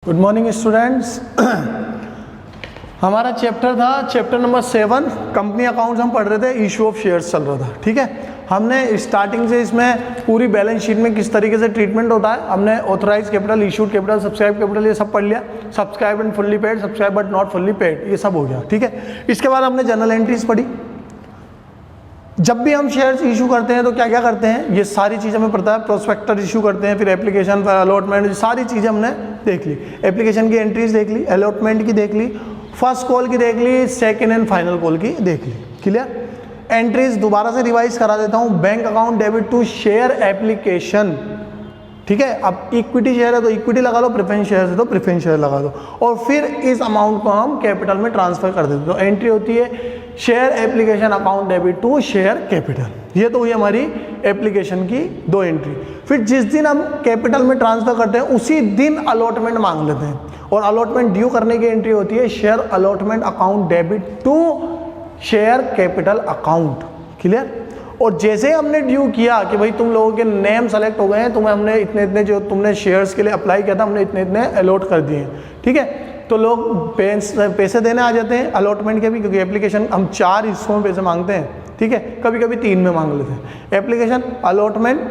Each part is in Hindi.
Good morning students. हमारा चैप्टर था चैप्टर नंबर 7, कंपनी अकाउंट्स हम पढ़ रहे थे, इशू ऑफ शेयर्स चल रहा था। ठीक है, हमने स्टार्टिंग से इसमें पूरी बैलेंस शीट में किस तरीके से ट्रीटमेंट होता है, हमने authorise capital, issued capital, subscribe capital, ये सब पढ़ लिया। Subscribe and fully paid, subscribe but not fully paid, ये सब हो गया। ठीक है, इसके बाद हमने जनरल एंट्रीज पढ़ी। जब भी हम शेयर्स इशू करते हैं तो क्या क्या करते हैं, ये सारी चीज़ हमें पता है। प्रोस्पेक्टर इशू करते हैं, फिर एप्लीकेशन, फिर अलॉटमेंट, सारी चीज़ें हमने देख ली। एप्लीकेशन की एंट्रीज देख ली, अलॉटमेंट की देख ली, फर्स्ट कॉल की देख ली, सेकंड एंड फाइनल कॉल की देख ली। क्लियर। एंट्रीज दोबारा से रिवाइज करा देता हूँ। Bank account debit to share application. ठीक है, अब इक्विटी शेयर है तो इक्विटी लगा लो, प्रेफरेंस शेयर है तो प्रेफरेंस शेयर लगा दो, और फिर इस अमाउंट को हम कैपिटल में ट्रांसफर कर देते। तो एंट्री होती है share application account debit to share capital. ये तो हुई हमारी एप्लीकेशन की दो एंट्री। फिर जिस दिन हम कैपिटल में ट्रांसफर करते हैं उसी दिन अलॉटमेंट मांग लेते हैं, और अलॉटमेंट ड्यू करने की एंट्री होती है share allotment account debit to share capital account. Clear. और जैसे हमने ड्यू किया कि भाई तुम लोगों के नेम सेलेक्ट हो गए हैं, तुम्हें हमने इतने इतने जो तुमने शेयर्स के लिए अप्लाई किया था हमने इतने इतने अलॉट कर दिए हैं। ठीक है, तो लोग पैसे देने आ जाते हैं अलॉटमेंट के भी, क्योंकि एप्लीकेशन हम 4 हिस्सों में पैसे मांगते हैं। ठीक है, कभी कभी 3 में मांग लेते हैं। Application, allotment,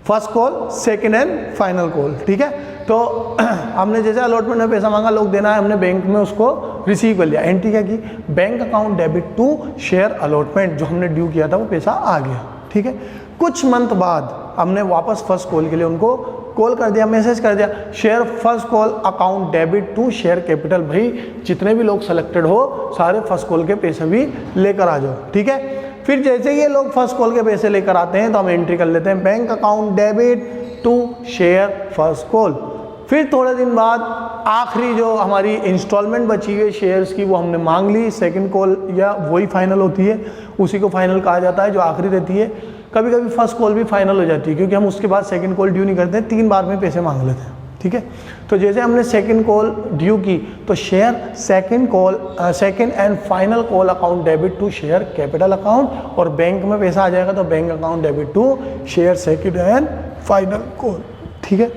first call, second and final call. ठीक है, तो हमने जैसे अलॉटमेंट में पैसा मांगा, लोग देना है, हमने बैंक में उसको रिसीव कर लिया। एंट्री क्या की, bank account debit to share allotment, जो हमने ड्यू किया था वो पैसा आ गया। ठीक है, कुछ मंथ बाद हमने वापस फर्स्ट कॉल के लिए उनको कॉल कर दिया, मैसेज कर दिया, share first call account debit to share capital. भाई जितने भी लोग सेलेक्टेड हो सारे फर्स्ट कॉल के पैसे भी लेकर आ जाओ। ठीक है, फिर जैसे ये लोग फर्स्ट कॉल के पैसे लेकर आते हैं तो हम एंट्री कर लेते हैं bank account debit to share first call. फिर थोड़े दिन बाद आखिरी जो हमारी इंस्टॉलमेंट बची हुई शेयर्स की वो हमने मांग ली, सेकंड कॉल या वही फाइनल होती है, उसी को फाइनल कहा जाता है जो आखिरी रहती है। कभी कभी फर्स्ट कॉल भी फाइनल हो जाती है, क्योंकि हम उसके बाद सेकंड कॉल ड्यू नहीं करते, 3 बार में पैसे मांग लेते हैं। ठीक है, तो जैसे हमने सेकंड कॉल ड्यू की तो share second and final call account debit to share capital account, और बैंक में पैसा आ जाएगा तो bank account debit to share second and final call. ठीक है,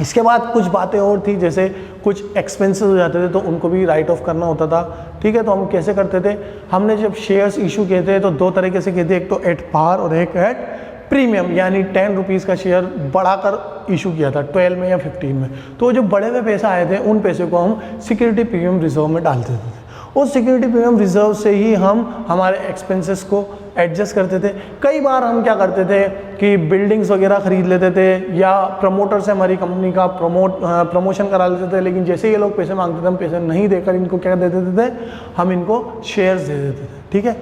इसके बाद कुछ बातें और थी, जैसे कुछ एक्सपेंसेस हो जाते थे तो उनको भी राइट ऑफ करना होता था। ठीक है, तो हम कैसे करते थे, हमने जब शेयर्स इशू किए थे तो 2 तरीके से किए थे, एक तो एट पार और एक एट प्रीमियम, यानी 10 रुपीज़ का शेयर बढ़ाकर इशू किया था 12 में या 15 में। तो जो बड़े में पैसा आए थे उन पैसे को हम सिक्योरिटी प्रीमियम रिजर्व में डालते थे। उस सिक्योरिटी प्रीमियम रिजर्व से ही हम हमारे एक्सपेंसेस को एडजस्ट करते थे। कई बार हम क्या करते थे कि बिल्डिंग्स वगैरह खरीद लेते थे, या प्रमोटर से हमारी कंपनी का प्रमोशन करा लेते थे, लेकिन जैसे ये लोग पैसे मांगते थे हम पैसे नहीं देकर इनको क्या दे देते थे, हम इनको शेयर्स दे देते थे। ठीक है,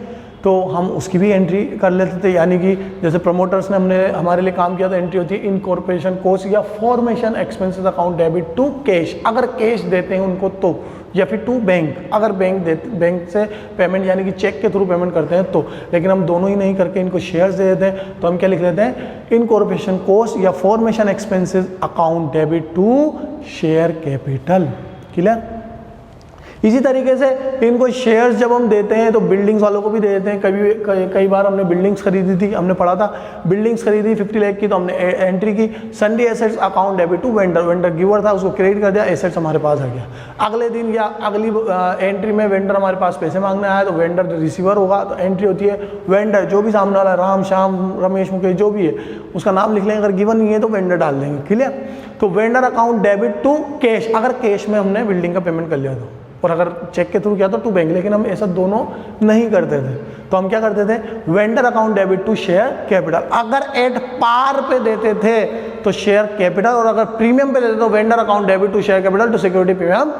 तो हम उसकी भी एंट्री कर लेते थे, यानी कि जैसे प्रमोटर्स ने हमने हमारे लिए काम किया तो एंट्री होती है इनकॉर्पोरेशन कॉस्ट या formation expenses account debit to cash, अगर कैश देते हैं उनको तो, या फिर टू बैंक, अगर बैंक से पेमेंट यानी कि चेक के थ्रू पेमेंट करते हैं तो। लेकिन हम दोनों ही नहीं करके इनको शेयर्स दे देते हैं तो हम क्या लिख देते हैं, इनकॉर्पोरेशन कॉस्ट या formation expenses account debit to share capital. Clear. इसी तरीके से इनको शेयर्स जब हम देते हैं तो बिल्डिंग्स वालों को भी दे देते हैं। कई बार हमने बिल्डिंग्स खरीदी थी, हमने पढ़ा था बिल्डिंग्स खरीदी 50 लाख की, तो हमने एंट्री की sundry assets account debit to vendor गिवर था, उसको क्रेडिट कर दिया, एसेट्स हमारे पास आ गया। अगले दिन या अगली एंट्री में वेंडर हमारे पास पैसे मांगने आया तो वेंडर रिसीवर होगा, तो एंट्री होती है वेंडर, जो भी सामने वाला राम श्याम रमेश मुकेश जो भी है उसका नाम लिख लेंगे, अगर गिवन नहीं है तो वेंडर डाल देंगे। क्लियर। तो vendor account debit to cash, अगर कैश में हमने बिल्डिंग का पेमेंट कर लिया तो, और अगर चेक के थ्रू किया तो टू बैंक, लेकिन हम ऐसा दोनों नहीं करते थे तो हम क्या करते थे, vendor account debit to share capital. अगर एट पार पे देते थे तो शेयर कैपिटल, और अगर प्रीमियम पे देते तो vendor account debit to share capital to security premium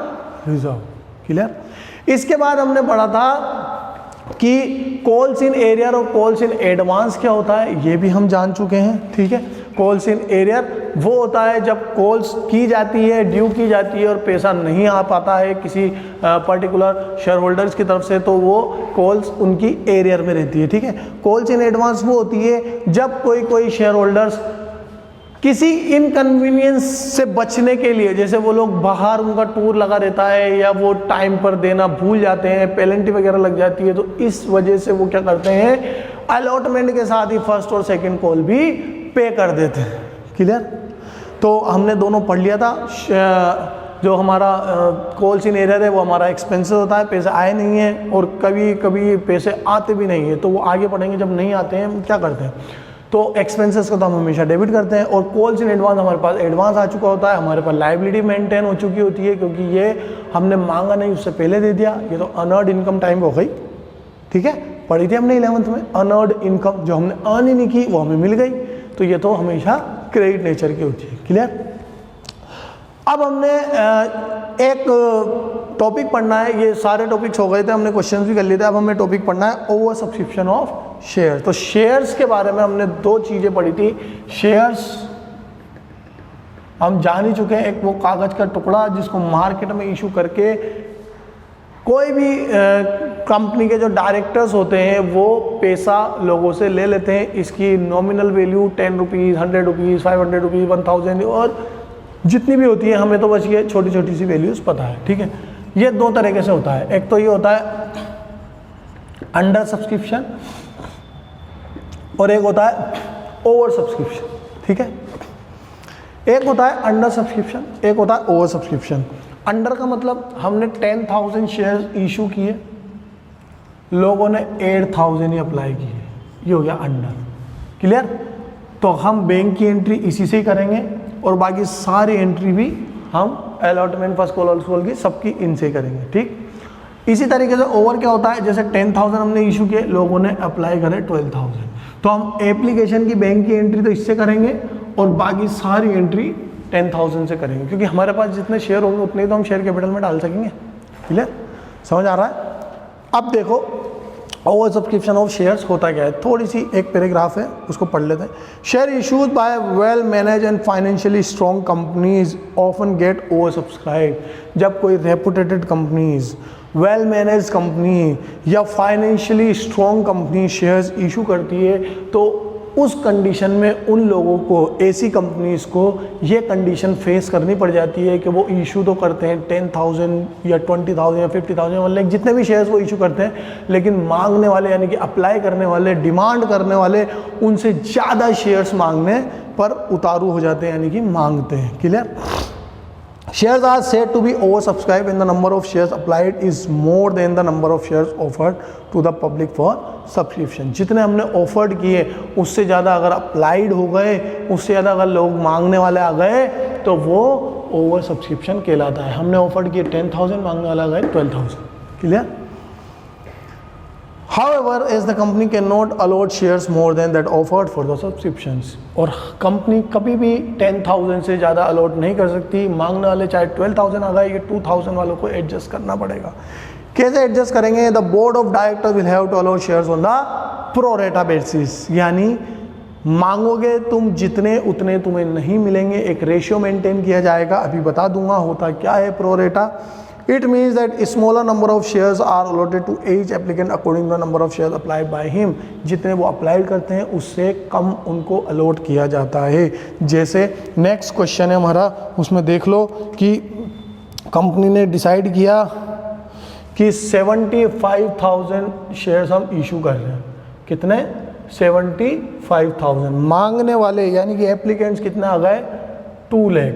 reserve. Clear. इसके बाद हमने पढ़ा था कि कॉल्स इन एरियर और कॉल्स इन एडवांस क्या होता है, ये भी हम जान चुके हैं। ठीक है, कॉल्स इन एरियर वो होता है जब कॉल्स की जाती है, ड्यू की जाती है और पैसा नहीं आ पाता है किसी पर्टिकुलर शेयर होल्डर्स की तरफ से, तो वो कॉल्स उनकी एरियर में रहती है। ठीक है, कॉल्स इन एडवांस वो होती है जब कोई शेयर होल्डर्स किसी इनकन्वीनियंस से बचने के लिए, जैसे वो लोग बाहर उनका टूर लगा रहता है या वो टाइम पर देना भूल जाते हैं, पेनल्टी वगैरह लग जाती है, तो इस वजह से वो क्या करते हैं, अलॉटमेंट के साथ ही फर्स्ट और सेकंड कॉल भी पे कर देते हैं। क्लियर। तो हमने दोनों पढ़ लिया था। जो हमारा कॉल्स इन एरियर है वो हमारा एक्सपेंसेस होता है, पैसे आए नहीं हैं और कभी कभी पैसे आते भी नहीं है, तो वो आगे पढ़ेंगे। जब नहीं आते हैं हम क्या करते हैं, तो एक्सपेंसेस को तो हम हमेशा डेबिट करते हैं। और कॉल्स इन एडवांस हमारे पास एडवांस आ चुका होता है, हमारे पास लायबिलिटी मेंटेन हो चुकी होती है, क्योंकि ये हमने मांगा नहीं, उससे पहले दे दिया। ये तो अनअर्न्ड इनकम टाइम हो गई, ठीक है, पढ़ी थी हमने 11th में। अनअर्न्ड इनकम जो हमने अर्न ही नहीं की वो हमें मिल गई, तो ये तो हमेशा क्रेडिट नेचर की होती है। क्लियर। अब हमने एक टॉपिक पढ़ना है, ये सारे टॉपिक्स हो गए थे, हमने क्वेश्चंस भी कर लिए थे। अब हमें टॉपिक पढ़ना है ओवर सब्सक्रिप्शन ऑफ शेयर। तो शेयर्स के बारे में हमने दो चीजें पढ़ी थी। शेयर्स हम जान ही चुके हैं, एक वो कागज का टुकड़ा जिसको मार्केट में इशू करके कोई भी कंपनी के जो डायरेक्टर्स होते हैं वो पैसा लोगों से ले लेते हैं। इसकी nominal value 10 rupees, 100 rupees, 500 rupees, 1000 और जितनी भी होती है, हमें तो बस ये छोटी छोटी सी वैल्यूज पता है, ठीक है। ये दो तरीके से होता है, एक तो ये होता है अंडर सब्सक्रिप्शन और एक होता है ओवर सब्सक्रिप्शन, ठीक है। एक होता है अंडर सब्सक्रिप्शन, एक होता है ओवर सब्सक्रिप्शन। अंडर का मतलब हमने 10,000 शेयर्स इशू किए, लोगों ने 8,000 ही अप्लाई किए, ये हो गया अंडर। क्लियर। तो हम बैंक की एंट्री इसी से ही करेंगे और बाकी सारी एंट्री भी हम अलॉटमेंट, फर्स्ट कॉल, ऑल्स कॉल की सबकी इनसे करेंगे, ठीक। इसी तरीके से ओवर क्या होता है, जैसे 10,000 हमने इशू किए, लोगों ने अप्लाई करे 12,000, तो हम एप्लीकेशन की बैंक की एंट्री तो इससे करेंगे और बाकी सारी एंट्री 10,000 से करेंगे, क्योंकि हमारे पास जितने शेयर होंगे उतने ही तो हम शेयर कैपिटल में डाल सकेंगे। क्लियर, समझ आ रहा है। अब देखो ओवर सब्सक्रिप्शन ऑफ शेयर्स होता क्या है, थोड़ी सी एक पैराग्राफ है उसको पढ़ लेते हैं। Share issued by well manage and financially strong companies often get over subscribe. जब कोई reputed companies, well manage company या financially strong company shares issue करती है, तो उस कंडीशन में उन लोगों को, ऐसी कंपनीज को ये कंडीशन फेस करनी पड़ जाती है कि वो इशू तो करते हैं 10,000 या 20,000 या 50,000, मतलब जितने भी शेयर्स वो इशू करते हैं, लेकिन मांगने वाले यानी कि अप्लाई करने वाले, डिमांड करने वाले उनसे ज़्यादा शेयर्स मांगने पर उतारू हो जाते हैं, यानी कि मांगते हैं। Clear. Shares are said to be oversubscribed when the number of shares applied is more than the number of shares offered to the public for subscription। जितने हमने ऑफर्ड किए उससे ज़्यादा अगर अप्लाइड हो गए, उससे ज़्यादा अगर लोग मांगने वाले आ गए, तो वो ओवर सब्सक्रिप्शन कहलाता है। हमने ऑफर्ड किए 10,000, मांगने वाला आ गए 12,000। Clear. However, as the company cannot allot shares more than that offered for the subscriptions, और कंपनी कभी भी 10,000 से ज़्यादा अलॉट नहीं कर सकती। मांगने वाले चाहे 12,000 आ गए, ये 2,000 वालों को एडजस्ट करना पड़ेगा। कैसे एडजस्ट करेंगे, the board of director will have to allot shares on the pro rata basis, यानी मांगोगे तुम जितने उतने तुम्हें नहीं मिलेंगे, एक रेशियो मेंटेन किया जाएगा। अभी बता दूंगा होता क्या है प्रो रेटा। It means that a smaller number of shares are allotted to each applicant according to the number of shares applied by him। जितने वो अप्लाई करते हैं उससे कम उनको अलॉट किया जाता है। जैसे नेक्स्ट क्वेश्चन है हमारा, उसमें देख लो कि कंपनी ने डिसाइड किया कि 75,000 शेयर्स हम इशू कर रहे हैं। कितने? 75,000। मांगने वाले यानी कि एप्लीकेंट्स कितने आ गए? 2 लाख।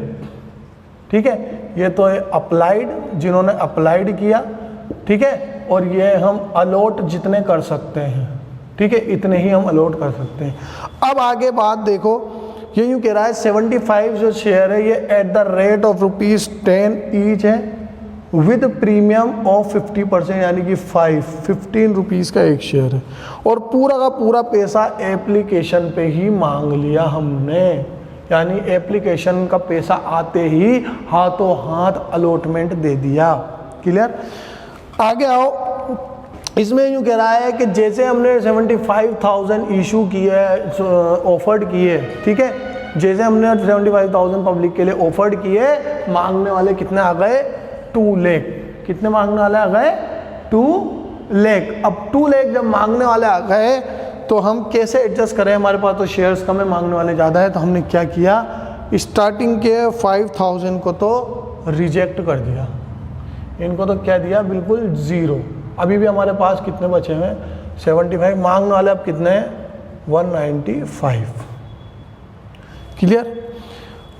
ठीक है, ये तो है अप्लाइड, जिन्होंने अप्लाइड किया, ठीक है, और ये हम अलॉट जितने कर सकते हैं, ठीक है, इतने ही हम अलॉट कर सकते हैं। अब आगे बात देखो, ये यूँ कह रहा है 75 जो शेयर है ये at the rate of ₹10 each है विद प्रीमियम ऑफ 50%, यानी कि 15 रुपीज़ का एक शेयर है, और पूरा का पूरा पैसा एप्लीकेशन पे ही मांग लिया हमने, यानी एप्लीकेशन का पैसा आते ही हाथों हाथ अलॉटमेंट दे दिया। क्लियर। आगे आओ, इसमें यूँ कह रहा है कि जैसे हमने 75,000 इशू किए, ऑफर्ड किए, ठीक है, जैसे हमने 75,000 पब्लिक के लिए ऑफर्ड किए, मांगने वाले कितने आ गए? 2 लाख। कितने मांगने वाले आ गए? 2 लाख। अब 2 लाख जब मांगने वाले आ गए तो हम कैसे एडजस्ट करें, हमारे पास तो शेयर्स कम है, मांगने वाले ज़्यादा है, तो हमने क्या किया, स्टार्टिंग के 5,000 को तो रिजेक्ट कर दिया, इनको तो क्या दिया, बिल्कुल 0। अभी भी हमारे पास कितने बचे हुए? 75। मांगने वाले अब कितने हैं? 195। क्लियर।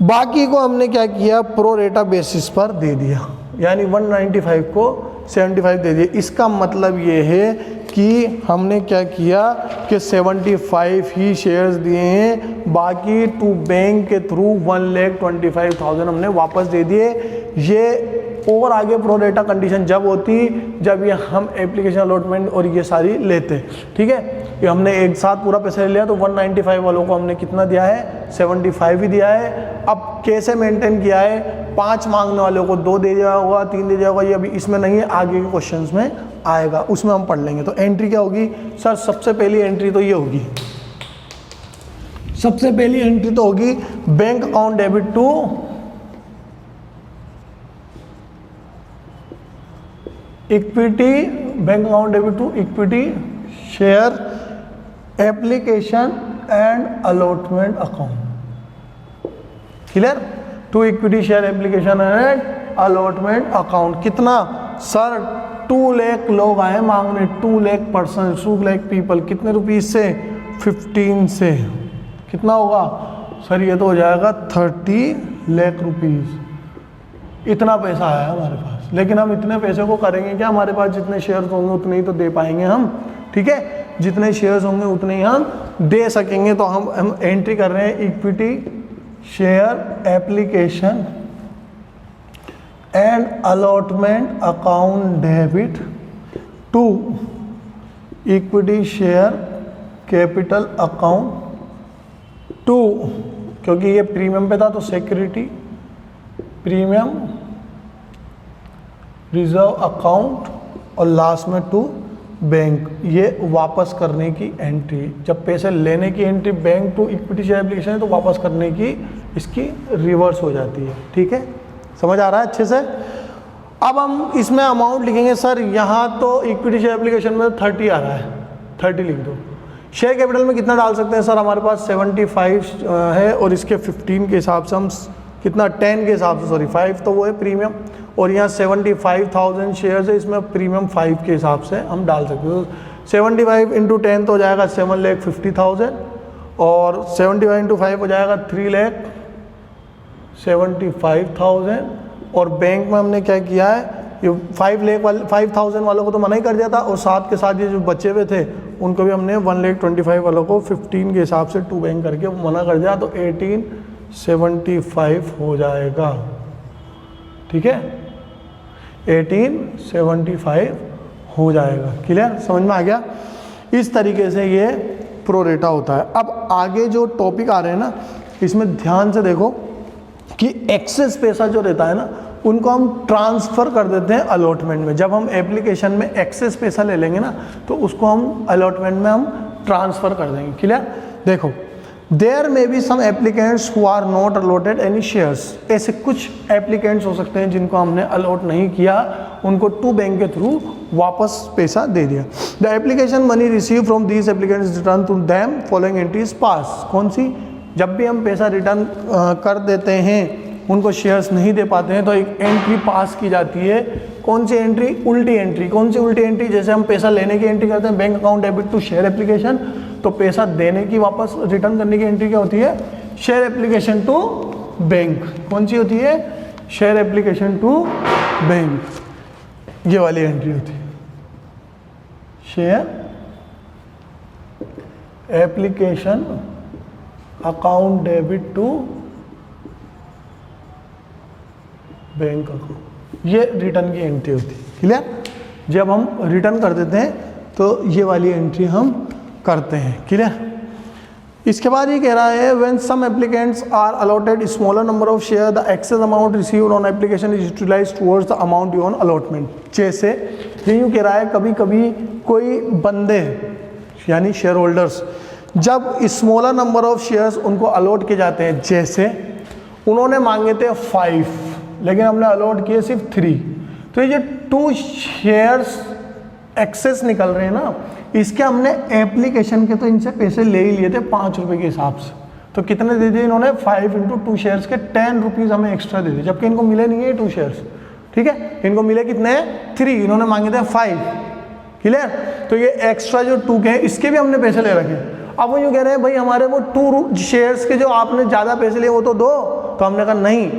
बाकी को हमने क्या किया, प्रो रेटा बेसिस पर दे दिया, यानी 195 को 75 दे दिया। इसका मतलब ये है कि हमने क्या किया कि 75 ही शेयर्स दिए हैं, बाकी टू बैंक के थ्रू 1,25,000 हमने वापस दे दिए। ये और आगे प्रो रेटा कंडीशन जब होती जब ये हम एप्लीकेशन अलॉटमेंट और ये सारी लेते, ठीक है। ये हमने एक साथ पूरा पैसा ले लिया तो 195 वालों को हमने कितना दिया है, 75 ही दिया है। अब कैसे मेंटेन किया है, 5 मांगने वालों को 2 दे दिया होगा, 3 दे दिया होगा, ये अभी इसमें नहीं है, आगे के क्वेश्चंस में आएगा, उसमें हम पढ़ लेंगे। तो एंट्री क्या होगी सर, सबसे पहली एंट्री तो ये होगी, सबसे पहली एंट्री तो होगी bank account debit to equity, bank account debit to equity share application and allotment account. Clear, to equity share application and allotment account. कितना सर, 2 लाख लोग आए मांगने, 2 लाख पर्सन, 2 लाख पीपल। कितने रुपीज से, 15 से। कितना होगा सर, ये तो हो जाएगा 30 लाख रुपीज। इतना पैसा आया हमारे पास, लेकिन हम इतने पैसे को करेंगे क्या, हमारे पास जितने शेयर्स होंगे उतने ही तो दे पाएंगे हम, ठीक है। जितने शेयर्स होंगे उतने ही हम दे सकेंगे। तो हम एंट्री कर रहे हैं equity share application and allotment account debit to equity share capital account to, क्योंकि ये प्रीमियम पे था तो सिक्योरिटी प्रीमियम रिजर्व अकाउंट और लास्ट में टू बैंक। ये वापस करने की एंट्री, जब पैसे लेने की entry bank to equity share application है तो वापस करने की इसकी रिवर्स हो जाती है, ठीक है। समझ आ रहा है अच्छे से। अब हम इसमें अमाउंट लिखेंगे सर, यहाँ तो इक्विटी शेयर एप्लीकेशन में 30 आ रहा है, 30 लिख दो। शेयर कैपिटल में कितना डाल सकते हैं सर, हमारे पास 75 है और इसके 15 के हिसाब से हम कितना, 10 के हिसाब से, सॉरी 5 तो वो है प्रीमियम, और यहाँ 75,000 शेयर्स है, इसमें प्रीमियम 5 के हिसाब से हम डाल सकते हैं। तो 75 इंटू 10 तो हो जाएगा 7,50,000 और 75 इंटू 5 हो जाएगा 3,75,000। और बैंक में हमने क्या किया है, ये 5,000 वालों को तो मना ही कर दिया था, और साथ के साथ ये जो बचे हुए थे उनको भी हमने 1,25,000 वालों को 15 के हिसाब से टू बैंक करके मना कर दिया, तो 1875 हो जाएगा, ठीक है। 1875 हो जाएगा। क्लियर, समझ में आ गया। इस तरीके से ये प्रोरेटा होता है। अब आगे जो टॉपिक आ रहे हैं ना, इसमें ध्यान से देखो कि एक्सेस पैसा जो रहता है ना, उनको हम ट्रांसफ़र कर देते हैं अलॉटमेंट में। जब हम एप्लीकेशन में एक्सेस पैसा ले लेंगे ना, तो उसको हम अलॉटमेंट में हम ट्रांसफ़र कर देंगे। क्लियर, देखो there may be some applicants who are not allotted any shares. ऐसे कुछ एप्लीकेंट्स हो सकते हैं जिनको हमने अलॉट नहीं किया, उनको टू बैंक के थ्रू वापस पैसा दे दिया। The application money receive from these applicants return to them following entries pass. कौन सी, जब भी हम पैसा रिटर्न कर देते हैं, उनको शेयर्स नहीं दे पाते हैं, तो एक एंट्री पास की जाती है। कौन सी एंट्री, उल्टी एंट्री। कौन सी उल्टी एंट्री, जैसे हम पैसा लेने की एंट्री करते हैं bank account debit to share application, तो पैसा देने की वापस रिटर्न करने की एंट्री क्या होती है, शेयर एप्लीकेशन टू बैंक। कौन सी होती है, शेयर एप्लीकेशन टू बैंक, ये वाली एंट्री होती है, share application account debit to bank account, ये रिटर्न की एंट्री होती है। क्लियर, जब हम रिटर्न कर देते हैं तो ये वाली एंट्री हम करते हैं। क्लियर, इसके बाद ये कह रहा है when some applicants are allotted smaller number of share the excess amount received on application is utilised towards the amount due on allotment. जैसे ये यूँ कह रहा है, कभी कभी कोई बंदे यानी शेयर होल्डर्स जब स्मॉलर नंबर ऑफ शेयर्स उनको अलॉट किए जाते हैं, जैसे उन्होंने मांगे थे 5 लेकिन हमने अलॉट किए सिर्फ 3, तो ये जो 2 शेयर्स एक्सेस निकल रहे हैं ना, इसके हमने एप्लीकेशन के तो इनसे पैसे ले ही लिए थे 5 रुपये के हिसाब से। तो कितने दे दिए इन्होंने, 5 इंटू 2 शेयर्स के 10 रुपीज़ हमें एक्स्ट्रा दे दिए, जबकि इनको मिले नहीं है 2 शेयर्स। ठीक है, इनको मिले कितने, 3, इन्होंने मांगे थे 5। क्लियर, तो ये एक्स्ट्रा जो 2 के हैं इसके भी हमने पैसे ले रखे। अब वो यूँ कह रहे हैं भाई हमारे वो 2 शेयर्स के जो आपने ज़्यादा पैसे लिए वो तो दो, तो हमने कहा नहीं,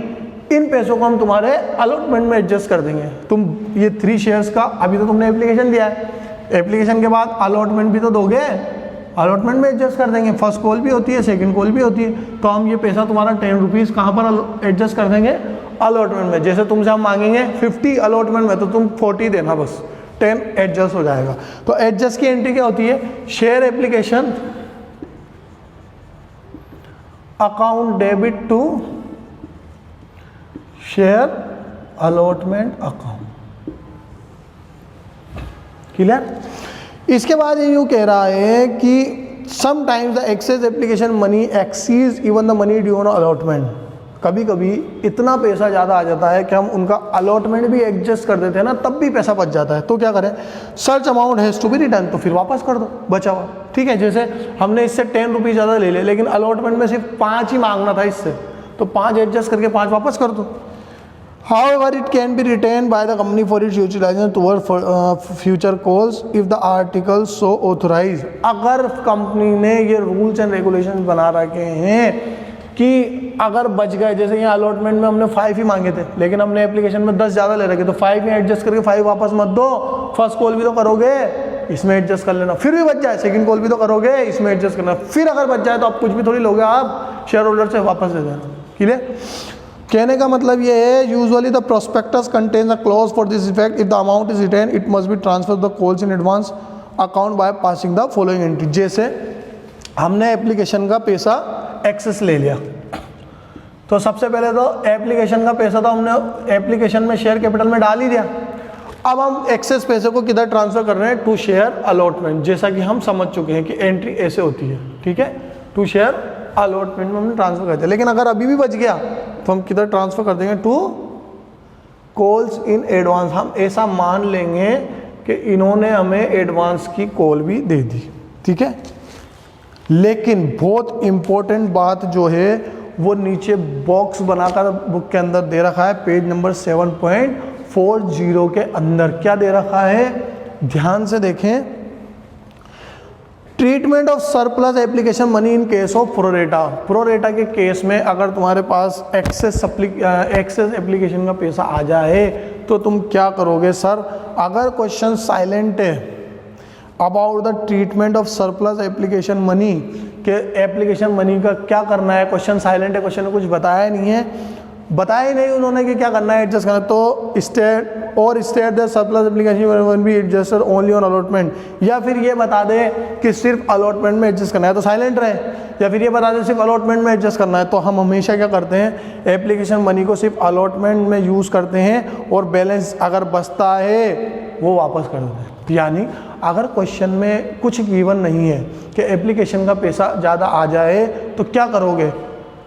इन पैसों को हम तुम्हारे अलॉटमेंट में एडजस्ट कर देंगे। तुम ये 3 शेयर्स का अभी तो तुमने एप्लीकेशन दिया है, एप्लीकेशन के बाद अलॉटमेंट भी तो दोगे, अलॉटमेंट में एडजस्ट कर देंगे। फर्स्ट कॉल भी होती है, सेकंड कॉल भी होती है, तो हम ये पैसा तुम्हारा 10 रुपीज़ कहाँ पर एडजस्ट कर देंगे, अलॉटमेंट में। जैसे तुमसे हम मांगेंगे 50 अलॉटमेंट में, तो तुम 40 देना, बस 10 एडजस्ट हो जाएगा। तो एडजस्ट की एंट्री क्या होती है, share application account debit to share allotment account. Clear. इसके बाद ये यूँ कह रहा है कि sometimes the excess application money exceeds even the money due on allotment. कभी कभी इतना पैसा ज़्यादा आ जाता है कि हम उनका अलॉटमेंट भी एडजस्ट कर देते हैं ना, तब भी पैसा बच जाता है। तो क्या करें, सर्च amount has to be return, तो फिर वापस कर दो बचा हुआ। ठीक है, जैसे हमने इससे 10 रुपीज़ ज़्यादा ले लिया, लेकिन अलॉटमेंट में सिर्फ 5 ही मांगना था इससे, तो 5 एडजस्ट करके 5 वापस कर दो। However, it can be retained by the company for its utilization toward future calls if the article so authorize। अगर कंपनी ने ये रूल्स एंड रेगुलेशन बना रखे हैं कि अगर बच गए, जैसे यहाँ अलॉटमेंट में हमने 5 ही मांगे थे, लेकिन हमने एप्लीकेशन में 10 ज़्यादा ले रखे, तो 5 ही एडजस्ट करके 5 वापस मत दो, फर्स्ट कॉल भी तो करोगे, इसमें एडजस्ट कर लेना, फिर भी बच जाए सेकंड कॉल भी तो करोगे, इसमें एडजस्ट करना, फिर अगर बच जाए तो आप कुछ भी थोड़ी लोगे, आप शेयर होल्डर से वापस दे देना। क्लियर। कहने का मतलब ये है, usually the prospectus contains a clause for this effect, if the amount is retain it must be transfer the calls in advance account by passing the following entry. जैसे हमने एप्लीकेशन का पैसा एक्सेस ले लिया, तो सबसे पहले तो एप्लीकेशन का पैसा तो हमने एप्लीकेशन में शेयर कैपिटल में डाल ही दिया। अब हम एक्सेस पैसे को किधर ट्रांसफर कर रहे हैं, टू शेयर अलॉटमेंट, जैसा कि हम समझ चुके हैं कि एंट्री ऐसे होती है। ठीक है, टू शेयर अलॉटमेंट में हमने ट्रांसफर कर दिया। लेकिन अगर अभी भी बच गया तो हम किधर ट्रांसफर कर देंगे, टू कॉल्स इन एडवांस। हम ऐसा मान लेंगे कि इन्होंने हमें एडवांस की कॉल भी दे दी। ठीक है, लेकिन बहुत इंपॉर्टेंट बात जो है वो नीचे बॉक्स बनाकर बुक के अंदर दे रखा है, पेज नंबर 7.40 के अंदर क्या दे रखा है, ध्यान से देखें। Treatment of surplus application money in case of pro rata. Pro rata के केस में अगर तुम्हारे पास एक्सेस एप्लीकेशन का पैसा आ जाए तो तुम क्या करोगे सर। अगर क्वेश्चन साइलेंट है about the treatment of surplus application money, के एप्लीकेशन मनी का क्या करना है, क्वेश्चन साइलेंट है, क्वेश्चन ने कुछ बताया नहीं है, बताया ही नहीं उन्होंने कि क्या करना है, एडजस्ट करना है, तो state the surplus application be adjusted only on allotment, या फिर ये बता दे कि सिर्फ अलॉटमेंट में एडजस्ट करना है तो साइलेंट रहे, या फिर ये बता दे सिर्फ अलॉटमेंट में एडजस्ट करना है। तो हम हमेशा क्या करते हैं, एप्लीकेशन मनी को सिर्फ अलॉटमेंट में यूज़ करते हैं और बैलेंस अगर बचता है वो वापस कर देते हैं। यानी अगर क्वेश्चन में कुछ गिवन नहीं है कि एप्लीकेशन का पैसा ज़्यादा आ जाए तो क्या करोगे,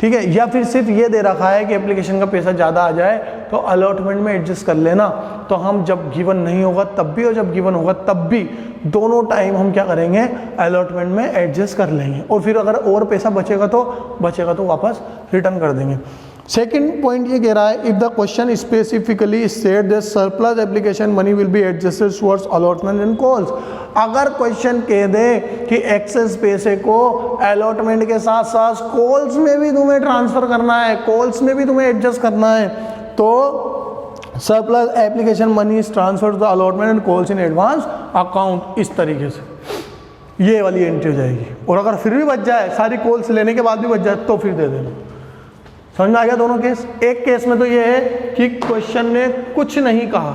ठीक है, या फिर सिर्फ ये दे रखा है कि एप्लीकेशन का पैसा ज़्यादा आ जाए तो अलॉटमेंट में एडजस्ट कर लेना, तो हम जब गिवन नहीं होगा तब भी और जब गिवन होगा तब भी दोनों टाइम हम क्या करेंगे, अलॉटमेंट में एडजस्ट कर लेंगे, और फिर अगर और पैसा बचेगा तो वापस रिटर्न कर देंगे। सेकंड पॉइंट ये कह रहा है, if the question specifically state that surplus application money will be adjusted towards allotment and calls. अगर क्वेश्चन कह दे कि एक्सेस पैसे को अलॉटमेंट के साथ साथ कॉल्स में भी तुम्हें ट्रांसफर करना है, कॉल्स में भी तुम्हें एडजस्ट करना है, तो surplus application money is transfer to the allotment and calls in advance account, इस तरीके से ये वाली एंट्री हो जाएगी। और अगर फिर भी बच जाए, सारी कॉल्स लेने के बाद भी बच जाए तो फिर दे देना। समझ में आ गया दोनों केस। एक केस में तो ये है कि क्वेश्चन ने कुछ नहीं कहा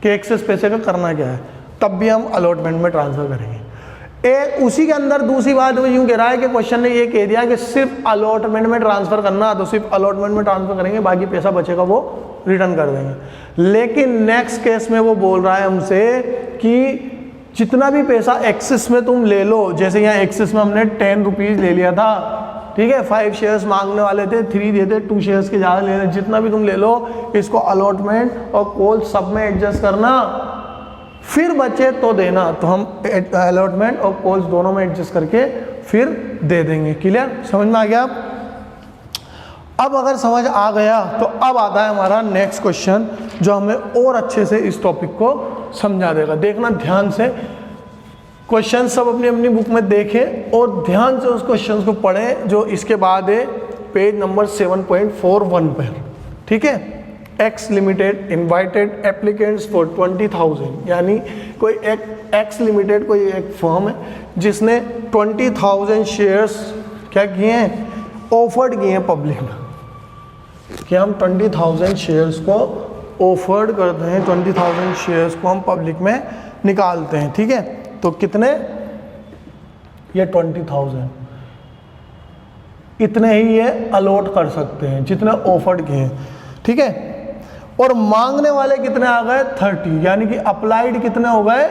कि एक्सेस पैसे का करना क्या है, तब भी हम अलॉटमेंट में ट्रांसफर करेंगे। उसी के अंदर दूसरी बात वो यूँ कह रहा है कि क्वेश्चन ने ये कह दिया कि सिर्फ अलॉटमेंट में ट्रांसफर करना, तो सिर्फ अलॉटमेंट में ट्रांसफर करेंगे, बाकी पैसा बचेगा वो रिटर्न कर देंगे। लेकिन नेक्स्ट केस में वो बोल रहा है हमसे कि जितना भी पैसा एक्सेस में तुम ले लो, जैसे यहाँ एक्सेस में हमने 10 रुपीज़ ले लिया था, ठीक है, 5 शेयर्स मांगने वाले थे, 3 देते, 2 शेयर्स के ज़्यादा ले रहे, जितना भी तुम ले लो इसको अलॉटमेंट और कॉल सब में एडजस्ट करना, फिर बचे तो देना, तो हम अलॉटमेंट और कॉल्स दोनों में एडजस्ट करके फिर दे देंगे। क्लियर, समझ में आ गया। अब अगर समझ आ गया तो अब आता है हमारा नेक्स्ट क्वेश्चन, जो हमें और अच्छे से इस टॉपिक को समझा देगा। देखना ध्यान से, क्वेश्चन सब अपनी अपनी बुक में देखें और ध्यान से उस क्वेश्चन को पढ़ें जो इसके बाद है पेज नंबर 7.41 पर, ठीक है। X limited invited applicants for 20,000, यानी कोई एक एक्स लिमिटेड कोई एक फर्म है जिसने 20,000 शेयर्स क्या किए हैं, ऑफर्ड किए हैं पब्लिक में, कि हम 20,000 शेयर्स को ऑफर्ड करते हैं, 20,000 शेयर्स को हम पब्लिक में निकालते हैं, ठीक है। तो कितने, ये 20,000, इतने ही ये अलॉट कर सकते हैं जितने ऑफर्ड किए हैं, ठीक है। और मांगने वाले कितने आ गए, 30, यानी कि अप्लाइड कितने हो गए,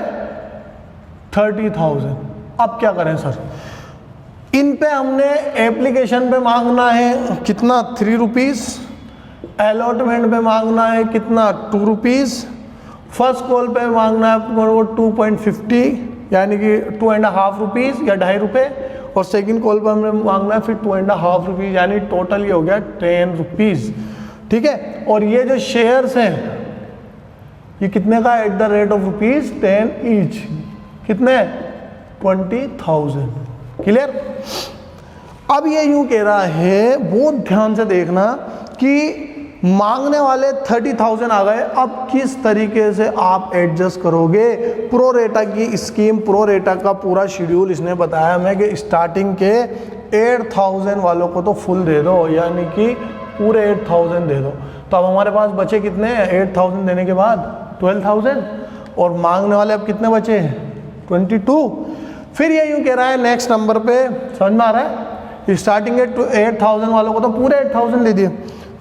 30,000। अब क्या करें सर, इन पे हमने एप्लीकेशन पे मांगना है कितना, 3 रुपीज़, अलॉटमेंट पे मांगना है कितना, 2 रुपीज़, फर्स्ट कॉल पे मांगना है आपको 2.50 यानी कि 2.5 रुपीज़ या 2.5 रुपये, और सेकंड कॉल पर हमें मांगना है फिर 2.5 रुपीज़, यानी टोटल ये हो गया 10 रुपीज़, ठीक है। और ये जो शेयर्स हैं ये कितने का, at the rate of ₹10 each, कितने, 20,000, क्लियर। अब ये यूं कह रहा है, बहुत ध्यान से देखना कि मांगने वाले 30,000 आ गए, अब किस तरीके से आप एडजस्ट करोगे। प्रोरेटा की स्कीम, प्रोरेटा का पूरा शेड्यूल इसने बताया हमें कि स्टार्टिंग के 8,000 वालों को तो फुल दे दो, यानी कि पूरे 8,000 दे दो। तो अब हमारे पास बचे कितने हैं, 8,000 देने के बाद 12,000, और मांगने वाले अब कितने बचे हैं, 22। फिर ये यूँ कह रहा है नेक्स्ट नंबर पे, समझ में आ रहा है, स्टार्टिंग के 8,000 वालों को तो पूरे 8,000 दे दिए।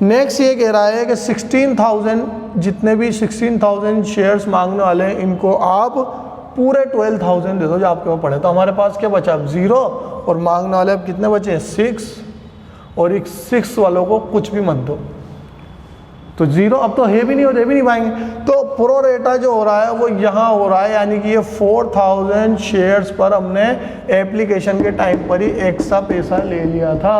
नेक्स्ट ये कह रहा है कि 16,000, जितने भी 16,000 शेयर्स मांगने वाले हैं इनको आप पूरे 12,000 दे दो जो आपके पास पड़े। तो हमारे पास क्या बचा, अब 0, और मांगने वाले अब कितने बचे, 6, और एक 6 वालों को कुछ भी मत दो, तो 0 अब तो है भी नहीं और दे भी नहीं पाएंगे। तो प्रोरेटा जो हो रहा है वो यहाँ हो रहा है, यानी कि ये 4,000 शेयर्स पर हमने एप्लीकेशन के टाइम पर ही एक्स्ट्रा पैसा ले लिया था,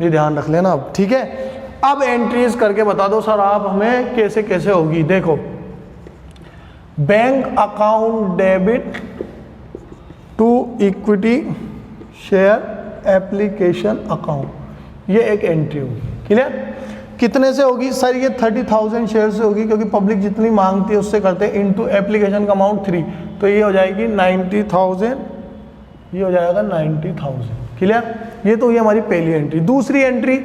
ये ध्यान रख लेना अब, ठीक है। अब एंट्रीज करके बता दो सर आप हमें कैसे कैसे होगी। देखो, bank account debit to equity share application account, ये एक एंट्री होगी, क्लियर। कितने से होगी सर, ये 30,000 शेयर से होगी, क्योंकि पब्लिक जितनी मांगती है उससे करते हैं, इनटू एप्लीकेशन का अमाउंट 3, तो ये हो जाएगी 90,000, ये हो जाएगा 90,000, क्लियर। ये तो ये हमारी पहली एंट्री। दूसरी एंट्री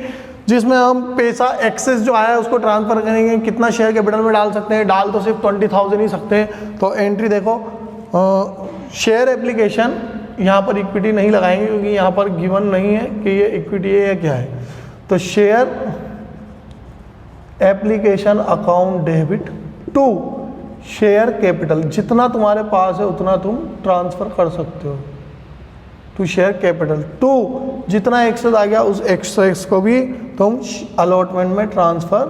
जिसमें हम पैसा एक्सेस जो आया है उसको ट्रांसफर करेंगे, कितना शेयर कैपिटल में डाल सकते हैं, डाल तो सिर्फ 20,000 ही सकते हैं। तो एंट्री देखो, शेयर एप्लीकेशन, यहाँ पर इक्विटी नहीं लगाएंगे क्योंकि यहाँ पर गिवन नहीं है कि ये इक्विटी है या क्या है। तो share application account debit to share capital, जितना तुम्हारे पास है उतना तुम ट्रांसफ़र कर सकते हो, टू शेयर कैपिटल, टू जितना एक्सेस आ गया उस एक्सेस को भी तुम अलॉटमेंट में ट्रांसफ़र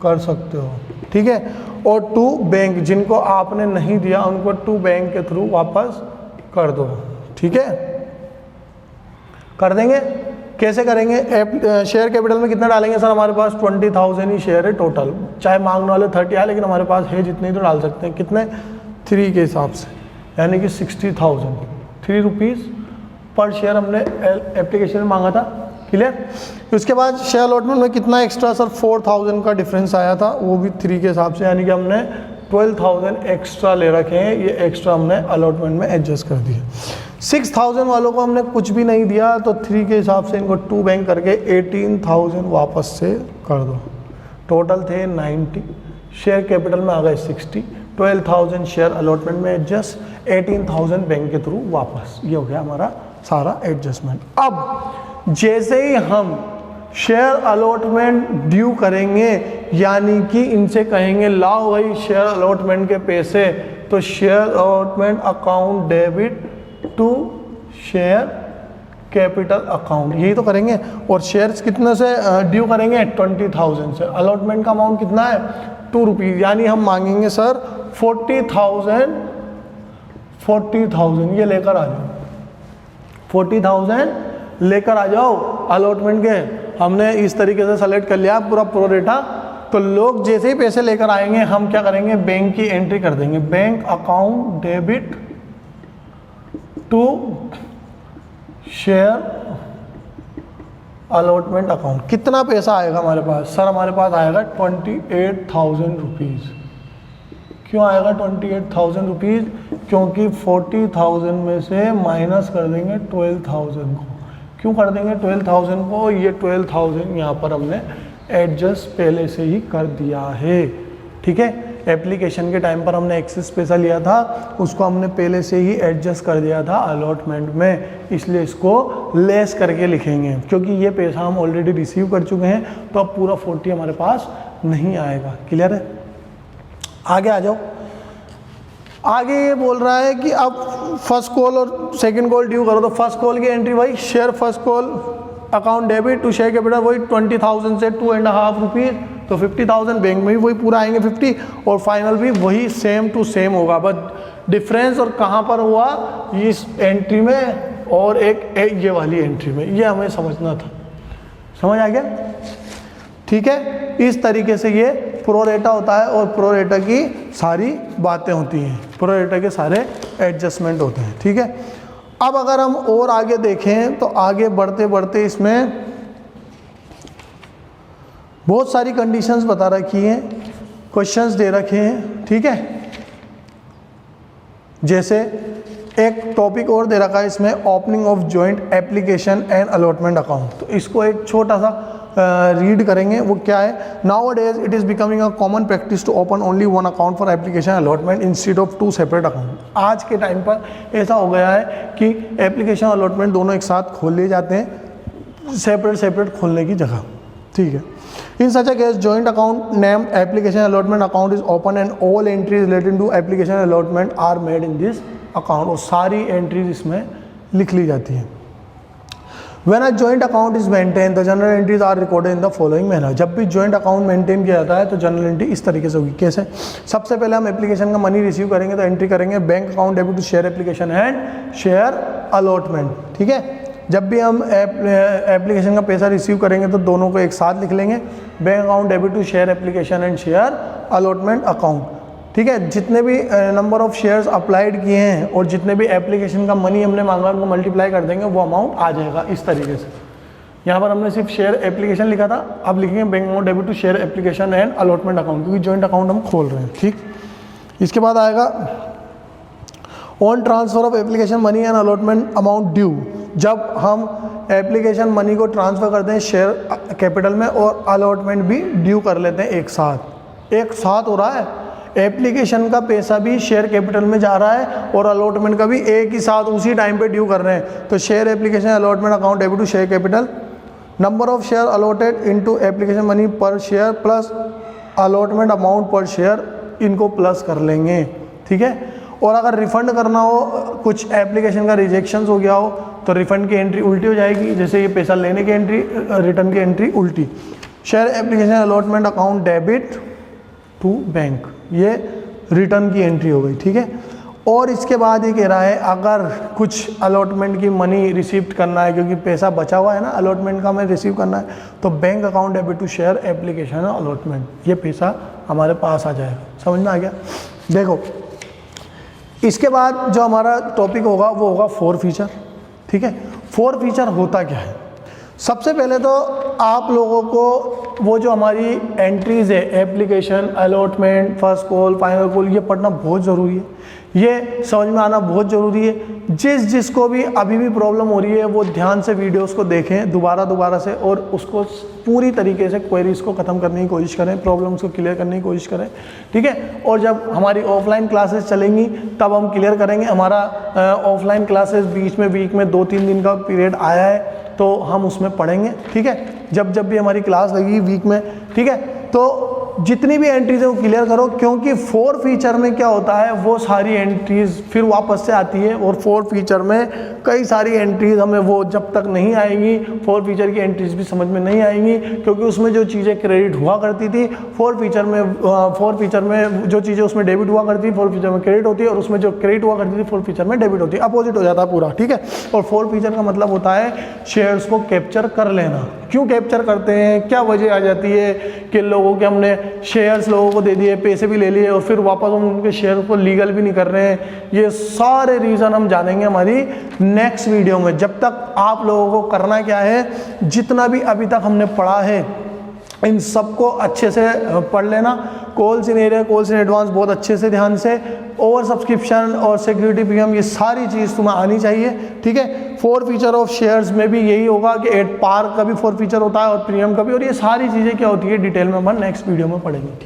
कर सकते हो, ठीक है। और टू बैंक, जिनको आपने नहीं दिया उनको टू बैंक के थ्रू वापस कर दो, ठीक है, कर देंगे। कैसे करेंगे, शेयर कैपिटल में कितना डालेंगे सर, हमारे पास 20,000 ही शेयर है टोटल, चाहे मांगने वाले 30 आए लेकिन हमारे पास है जितने ही तो डाल सकते हैं, कितने, 3 के हिसाब से, यानी कि 60,000, 3 रुपीज़ पर शेयर हमने एप्लीकेशन में मांगा था, क्लियर। उसके बाद शेयर अलॉटमेंट में कितना एक्स्ट्रा सर, 4,000 का डिफरेंस आया था, वो भी 3 के हिसाब से, यानी कि हमने 12,000 एक्स्ट्रा ले रखे हैं, ये एक्स्ट्रा हमने अलॉटमेंट में एडजस्ट कर दिए। 6,000 वालों को हमने कुछ भी नहीं दिया, तो 3 के हिसाब से इनको 2 बैंक करके 18,000 वापस से कर दो। टोटल थे 90, शेयर कैपिटल में आ गए 60, 12,000 शेयर अलॉटमेंट में एडजस्ट, 18,000 बैंक के थ्रू वापस, ये हो गया हमारा सारा एडजस्टमेंट। अब जैसे ही हम शेयर अलॉटमेंट ड्यू करेंगे, यानी कि इनसे कहेंगे लाओ भाई शेयर अलॉटमेंट के पैसे, तो share allotment account debit to share capital account, यही तो करेंगे। और शेयर्स कितने से ड्यू करेंगे, 20,000 से। अलॉटमेंट का अमाउंट कितना है, 2 रुपीज़, यानी हम मांगेंगे सर 40,000 ये लेकर आ जाओ, 40,000 लेकर आ जाओ अलॉटमेंट के। हमने इस तरीके से सेलेक्ट कर लिया पूरा प्रोरेटा, तो लोग जैसे ही पैसे लेकर आएंगे हम क्या करेंगे, बैंक की एंट्री कर देंगे, bank account debit to share allotment account. कितना पैसा आएगा हमारे पास? सर हमारे पास आएगा 28,000 रुपीज़। क्यों आएगा 28,000 रुपीज़? क्योंकि 40,000 में से माइनस कर देंगे 12,000 को। क्यों कर देंगे 12,000 को? ये 12,000 यहाँ पर हमने एडजस्ट पहले से ही कर दिया है, ठीक है। एप्लीकेशन के टाइम पर हमने एक्सेस पैसा लिया था, उसको हमने पहले से ही एडजस्ट कर दिया था अलॉटमेंट में, इसलिए इसको लेस करके लिखेंगे। क्योंकि ये पैसा हम ऑलरेडी रिसीव कर चुके हैं, तो अब पूरा 40 हमारे पास नहीं आएगा। क्लियर है? आगे आ जाओ। आगे ये बोल रहा है कि अब फर्स्ट कॉल और सेकंड कॉल ड्यू करो। तो फर्स्ट कॉल की एंट्री भाई share first call account debit to share capital, वही 20,000 से 2.5 रुपीज़, तो 50,000 बैंक में भी वही पूरा आएंगे 50, और फाइनल भी वही सेम टू सेम होगा। बट डिफरेंस और कहाँ पर हुआ, इस एंट्री में और एक ये वाली एंट्री में, ये हमें समझना था। समझ आ गया? ठीक है, इस तरीके से ये प्रोरेटा होता है और प्रोरेटा की सारी बातें होती हैं, प्रोरेटा के सारे एडजस्टमेंट होते हैं। ठीक है, अब अगर हम और आगे देखें तो आगे बढ़ते बढ़ते इसमें बहुत सारी कंडीशंस बता रखी हैं, क्वेश्चंस दे रखे हैं। ठीक है, जैसे एक टॉपिक और दे रखा है इसमें, opening of joint application and allotment account. तो इसको एक छोटा सा रीड करेंगे। वो क्या है? Nowadays it is becoming a common practice to open only one account for application allotment instead of 2 separate account. आज के टाइम पर ऐसा हो गया है कि एप्लीकेशन अलॉटमेंट दोनों एक साथ खोल लिए जाते हैं, सेपरेट सेपरेट खोलने की जगह। ठीक है, in such a case joint account named application allotment account is open and all entries relating to application allotment are made in this account। और सारी एंट्रीज इसमें लिख ली जाती हैं। When a joint account is maintained, the journal entries are recorded in the following manner। जब भी joint account maintain किया जाता है तो journal entry इस तरीके से होगी। कैसे? सबसे पहले हम एप्लीकेशन का मनी रिसीव करेंगे तो एंट्री करेंगे bank account debit to share application and share allotment. ठीक है, जब भी हम एप्लीकेशन का पैसा रिसीव करेंगे तो दोनों को एक साथ लिख लेंगे, bank account debit to share application and share allotment account. ठीक है, जितने भी नंबर ऑफ शेयर्स अप्लाइड किए हैं और जितने भी एप्लीकेशन का मनी हमने मांगा उनको मल्टीप्लाई कर देंगे, वो अमाउंट आ जाएगा इस तरीके से। यहाँ पर हमने सिर्फ शेयर एप्लीकेशन लिखा था, अब लिखेंगे bank account debit to share application and allotment account, क्योंकि जॉइंट अकाउंट हम खोल रहे हैं। ठीक, इसके बाद आएगा on transfer of application money and allotment amount due. जब हम एप्लीकेशन मनी को ट्रांसफ़र करते हैं शेयर कैपिटल में और अलॉटमेंट भी ड्यू कर लेते हैं एक साथ हो रहा है। एप्लीकेशन का पैसा भी शेयर कैपिटल में जा रहा है और अलॉटमेंट का भी एक ही साथ उसी टाइम पे ड्यू कर रहे हैं। तो share application allotment account debit to share capital, number of share allotted into application money per share plus allotment amount per share, इनको प्लस कर लेंगे। ठीक है, और अगर रिफ़ंड करना हो, कुछ एप्लीकेशन का रिजेक्शन हो गया हो तो रिफ़ंड की एंट्री उल्टी हो जाएगी। जैसे ये पैसा लेने की एंट्री, रिटर्न की एंट्री उल्टी। Share application allotment account debit to bank, ये रिटर्न की एंट्री हो गई। ठीक है, और इसके बाद ये कह रहा है अगर कुछ अलॉटमेंट की मनी रिसीव करना है, क्योंकि पैसा बचा हुआ है ना अलॉटमेंट का, हमें रिसीव करना है, तो bank account debit to share application allotment, ये पैसा हमारे पास आ जाएगा। समझ में आ गया? देखो, इसके बाद जो हमारा टॉपिक होगा वो होगा फोर फीचर। ठीक है, फोर फीचर होता क्या है? सबसे पहले तो आप लोगों को वो जो हमारी एंट्रीज है, application, allotment, first call, final call, ये पढ़ना बहुत ज़रूरी है, ये समझ में आना बहुत ज़रूरी है। जिसको भी अभी भी प्रॉब्लम हो रही है वो ध्यान से वीडियोस को देखें दोबारा से, और उसको पूरी तरीके से क्वेरीज को ख़त्म करने की कोशिश करें, प्रॉब्लम्स को क्लियर करने की कोशिश करें। ठीक है, और जब हमारी ऑफलाइन क्लासेस चलेंगी तब हम क्लियर करेंगे। हमारा ऑफलाइन क्लासेस बीच में वीक में 2-3 दिन का पीरियड आया है तो हम उसमें पढ़ेंगे। ठीक है, जब भी हमारी क्लास लगेगी वीक में, ठीक है, तो जितनी भी एंट्रीज है वो क्लियर करो, क्योंकि फोर फीचर में क्या होता है वो सारी एंट्रीज फिर वापस से आती है, और फोर फीचर में कई सारी एंट्रीज हमें वो जब तक नहीं आएंगी, फोर फीचर की एंट्रीज भी समझ में नहीं आएंगी, क्योंकि उसमें जो चीज़ें क्रेडिट हुआ करती थी फोर फीचर में जो चीज़ें उसमें डेबिट हुआ करती थी फोर फीचर में क्रेडिट होती है, और उसमें जो क्रेडिट हुआ करती थी फोर फीचर में डेबिट होती है, अपोजिट हो जाता है पूरा। ठीक है, और फोर फीचर का मतलब होता है शेयर्स को कैप्चर कर लेना। क्यों कैप्चर करते हैं, क्या वजह आ जाती है कि लोगों के हमने शेयर्स लोगों को दे दिए, पैसे भी ले लिए और फिर वापस हम उनके शेयर को लीगल भी नहीं कर रहे हैं। ये सारे रीज़न हम जानेंगे हमारी नेक्स्ट वीडियो में। जब तक आप लोगों को करना क्या है, जितना भी अभी तक हमने पढ़ा है इन सबको अच्छे से पढ़ लेना। Calls in area, calls in advance बहुत अच्छे से ध्यान से, ओवर सब्सक्रिप्शन और सिक्योरिटी प्रीमियम, ये सारी चीज़ तुम्हें आनी चाहिए, ठीक है। 4 फीचर ऑफ शेयर्स में भी यही होगा कि एट पार का भी 4 फीचर होता है और प्रीमियम का भी, और ये सारी चीज़ें क्या होती है डिटेल में अपन नेक्स्ट वीडियो में पढ़ेंगे, ठीक है।